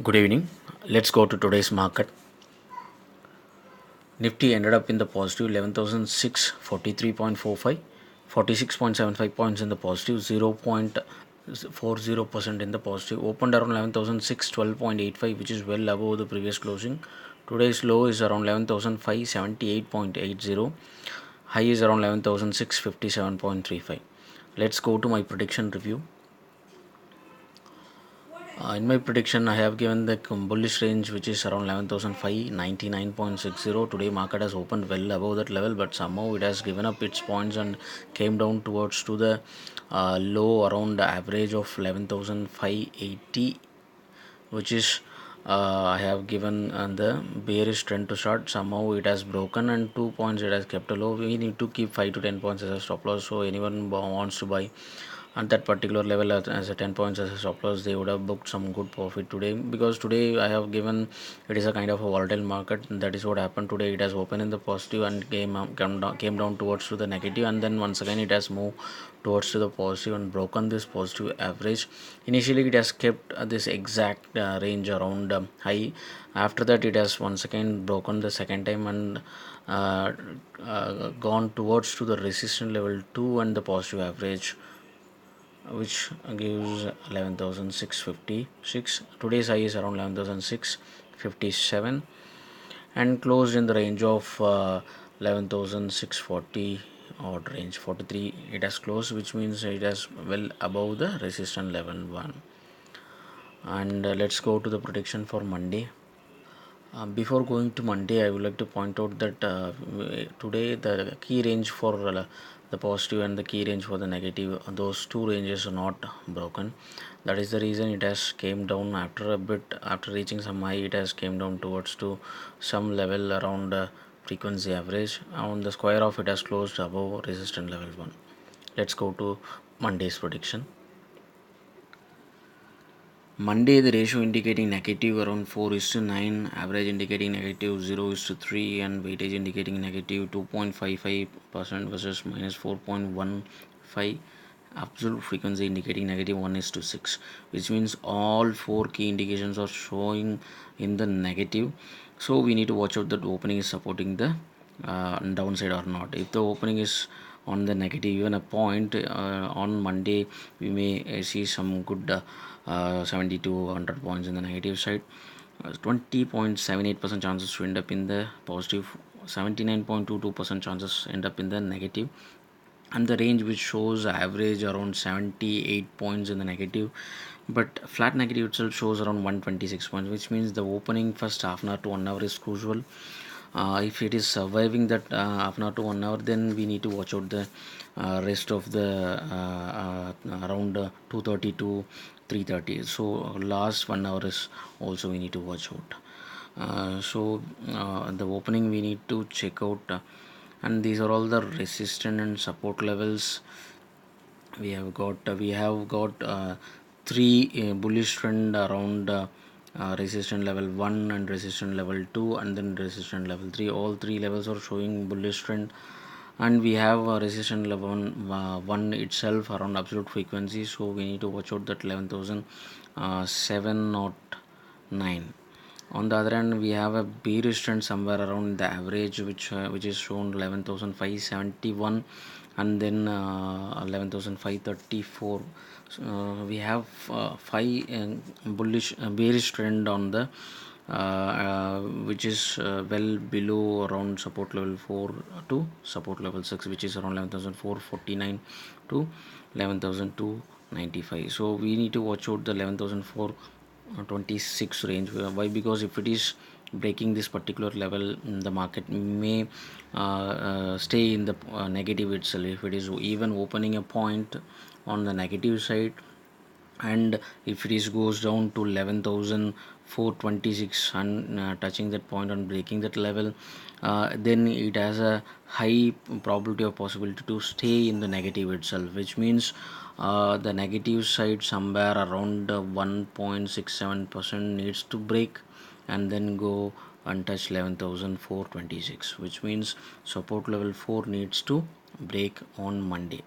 Good evening. Let's go to today's market. Nifty ended up in the positive 11,643.45, 46.75 points in the positive, 0.40% in the positive. Opened around 11,612.85, which is well above the previous closing. Today's low is around 11,578.80. High is around 11,657.35. Let's go to my prediction review. In my prediction, I have given the bullish range, which is around 11,599.60. Today, market has opened well above that level, but somehow it has given up its points and came down towards to the low around the average of 11,580, which is I have given the bearish trend to start. Somehow it has broken and 2 points it has kept a low. We need to keep 5 to 10 points as a stop loss. So anyone wants to buy at that particular level as a 10 points as a stop loss, they would have booked some good profit today, because today I have given it is a kind of a volatile market. That is what happened today. It has opened in the positive and came down towards to the negative, and then once again it has moved towards to the positive and broken this positive average. Initially it has kept this exact range around high. After that it has once again broken the second time and gone towards to the resistance level 2 and the positive average, which gives 11,656. Today's high is around 11,657 and closed in the range of 11,640 odd range 43. It has closed, which means it is well above the resistance level 1. And let's go to the prediction for Monday. Before going to Monday, I would like to point out that today the key range for the positive and the key range for the negative, those two ranges are not broken. That is the reason it has came down after a bit. After reaching some high, it has came down towards to some level around frequency average. On the square of it has closed above resistance level 1. Let's go to Monday's prediction. Monday, the ratio indicating negative around 4 is to 9, average indicating negative 0 is to 3, and weightage indicating negative 2.55% versus minus 4.15. Absolute frequency indicating negative 1 is to 6, which means all four key indications are showing in the negative. So we need to watch out that opening is supporting the downside or not. If the opening is on the negative, even a point on Monday, we may see some good 70 to 100 points in the negative side. 20.78% chances to end up in the positive, 79.22% chances end up in the negative, and the range which shows average around 78 points in the negative, but flat negative itself shows around 126 points, which means the opening first half an hour to 1 hour is crucial. If it is surviving that half an hour to 1 hour, then we need to watch out the rest of the around 2:30 to 3:30. So last 1 hour is also we need to watch out. The opening we need to check out, and these are all the resistance and support levels. We have got three bullish trend around resistance level 1 and resistance level 2 and then resistance level 3. All three levels are showing bullish trend, and we have a resistance level 1 itself around absolute frequency, so we need to watch out that 11,709. On the other hand, we have a bearish trend somewhere around the average, which is shown 11,571 and then 11,534. So, we have five bullish bearish trend on the which is well below around support level 4 to support level 6, which is around 11,449 to 11,295. So we need to watch out the 11,426 range. Why? Because if it is breaking this particular level, the market may stay in the negative itself. If it is even opening a point on the negative side, and if it is goes down to 11,426 and touching that point and breaking that level, then it has a high probability of possibility to stay in the negative itself, which means the negative side somewhere around 1.67% needs to break and then go and touch 11,426, which means support level 4 needs to break on Monday.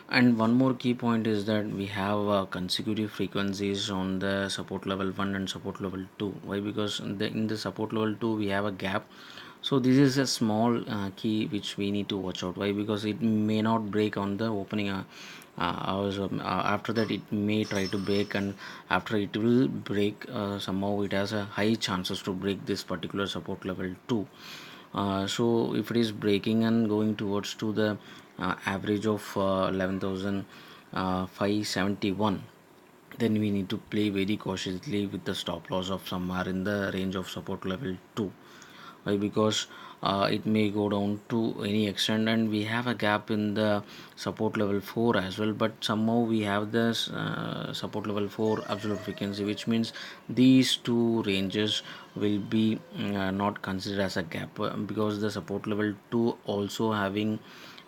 And one more key point is that we have consecutive frequencies on the support level 1 and support level 2. Why? Because in the support level 2 we have a gap. So this is a small key which we need to watch out. Why? Because it may not break on the opening hours. After that it may try to break, and after it will break, somehow it has a high chances to break this particular support level 2. So if it is breaking and going towards to the average of 11,571, then we need to play very cautiously with the stop loss of somewhere in the range of support level 2. Why? Because it may go down to any extent, and we have a gap in the support level 4 as well, but somehow we have this support level 4 absolute frequency, which means these two ranges will be not considered as a gap, because the support level 2 also having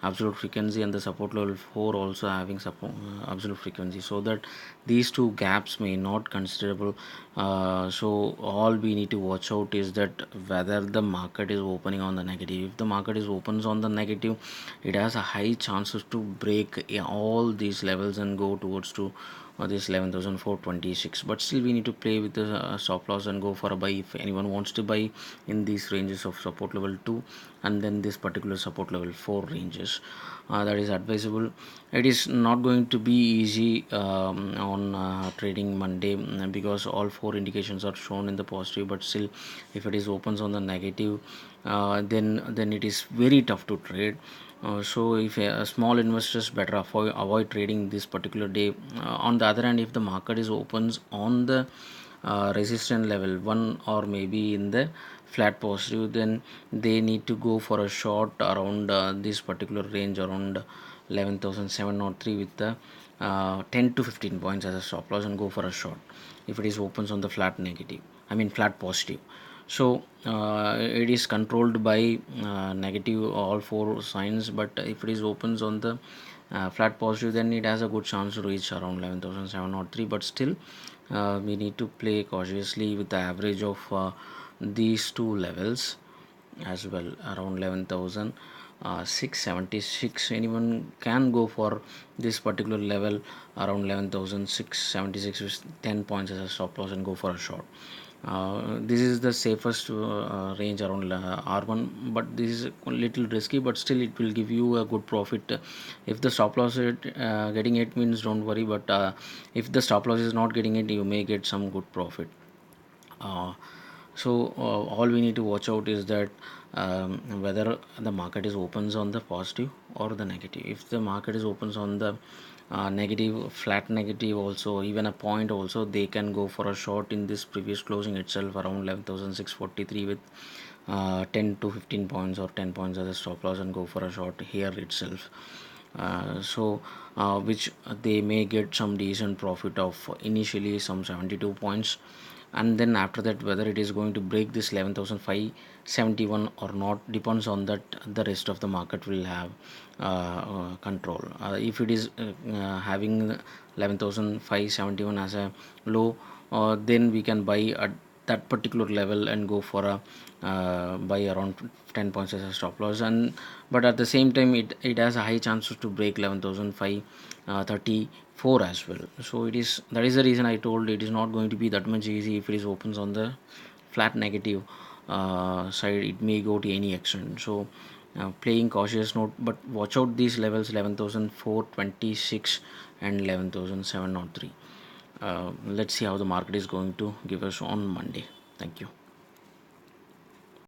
absolute frequency and the support level 4 also having absolute frequency, so that these two gaps may not considerable. So all we need to watch out is that whether the market is opening on the negative. If the market is opens on the negative, it has a high chances to break all these levels and go towards to this 11,426. But still we need to play with the stop loss and go for a buy if anyone wants to buy in these ranges of support level 2 and then this particular support level 4 ranges. That is advisable. It is not going to be easy on trading Monday, because all four indications are shown in the positive, but still if it is opens on the negative, then it is very tough to trade. So if small investors better avoid trading this particular day. On the other hand, if the market is opens on the resistance level 1 or maybe in the flat positive, then they need to go for a short around this particular range around 11,703 with the 10 to 15 points as a stop loss and go for a short if it is opens on the flat negative, I mean flat positive. So it is controlled by negative all four signs, but if it is opens on the flat positive, then it has a good chance to reach around 11,703. But still we need to play cautiously with the average of these two levels as well, around 11,676. Anyone can go for this particular level around 11,676 with 10 points as a stop loss and go for a short. This is the safest range around R1, but this is a little risky, but still it will give you a good profit. If the stop loss is getting it means don't worry, but if the stop loss is not getting it, you may get some good profit. uh, all we need to watch out is that whether the market is opens on the positive or the negative. If the market is opens on the negative, flat negative also, even a point also, they can go for a short in this previous closing itself around 11,643 with 10 to 15 points or 10 points as a stop loss and go for a short here itself. Which they may get some decent profit of initially some 72 points, and then after that whether it is going to break this 11,571 or not depends on that the rest of the market will have control. If it is having 11,571 as a low, then we can buy at that particular level and go for a buy around 10 points as a stop loss. And but at the same time it has a high chances to break 11,534 as well. So it is, that is the reason I told it is not going to be that much easy. If it is opens on the flat negative side, it may go to any extent. So playing cautious note, but watch out these levels 11,426 and 11,703. Let's see how the market is going to give us on Monday. Thank you.